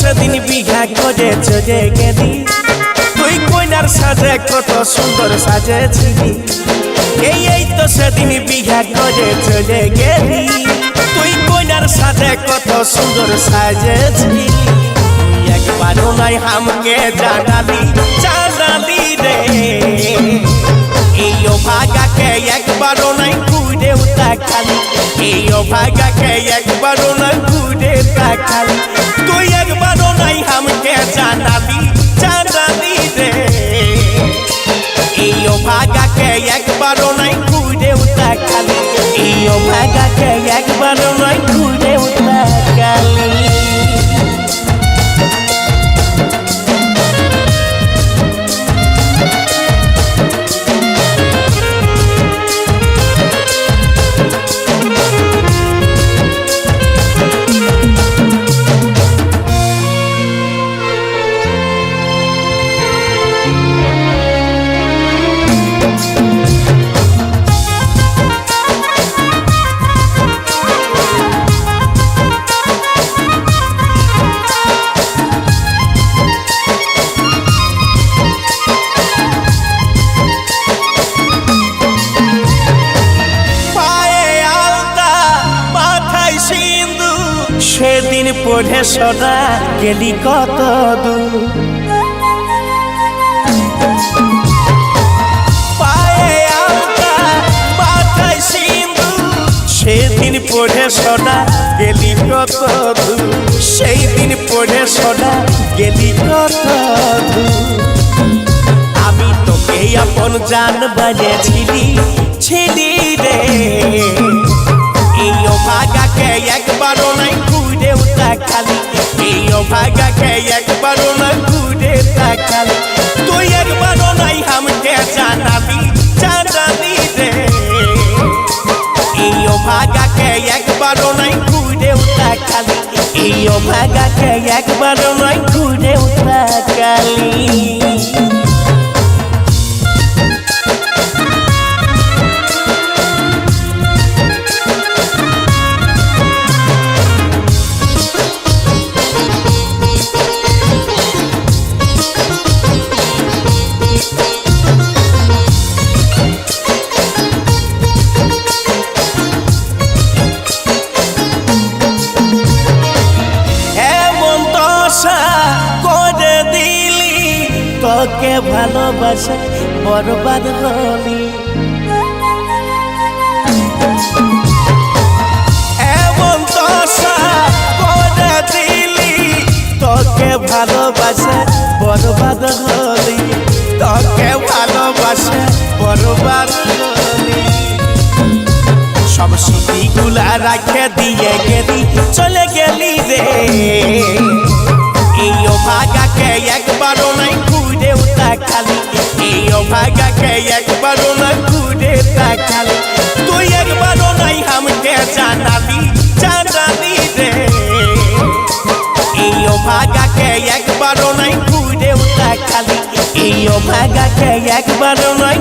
সেদিন বিঘা করে চলে গেলি তুই কইনার সাজে কত সুন্দর সাজেছিলি এই তো সেদিন বিঘা করে চলে গেলি তুই কইনার সাজে কত সুন্দর সাজেছিলি একবারও নাই আমাকে জানালি রে এই ভাগাকে একবারও নাই ঘুরেও তাকালি এই ভাগাকে একবারও নাই ঘুরে তাকালি তুই একবারও নাই আমাকে জানালি রে এই ভাগাকে একবারও নাই ঘুরেও তাকালি এই ভাগাকে একবারও নাই ঘুরেও তাকালি সেদিন পড়ে সোনা গেলি কত দূর পায়ে আলতা মাথায় সিঁদুর সেদিন পড়ে সোনা গেলি কত দূর সেই দিন পড়ে সোনা গেলি কত দূর আমি তোকে আপন জান বানিয়েছিলি রে এই ভাগাকে একবারও নাই ঘুরেও তাকালি এই ভাগাকে একবারও নাই ঘুরে তাকালি তুই একবারও নাই আমাকে জানালি রে এই ভাগাকে একবারও নাই ঘুরেও তাকালি এই ভাগাকে একবারও নাই ঘুরেও তাকালি করে দিলি তোকে ভালোবাসা বরবাদ হলি এমন দশা করে দিলি তোকে ভালোবাসা বরবাদ হলি তোকে ভালোবাসা বরবাদ হলি সব স্মৃতিগুলা রাখে দিয়ে গেলি চলে গেলি রে এই ভাগাকে একবারও নাই ঘুরেও তাকালি এই ভাগাকে একবারও নাই ঘুরে তাকালি তুই একবারও নাই আমাকে জানালি রে এই ভাগাকে একবারও নাই ঘুরেও তাকালি এই ভাগাকে একবারও নাই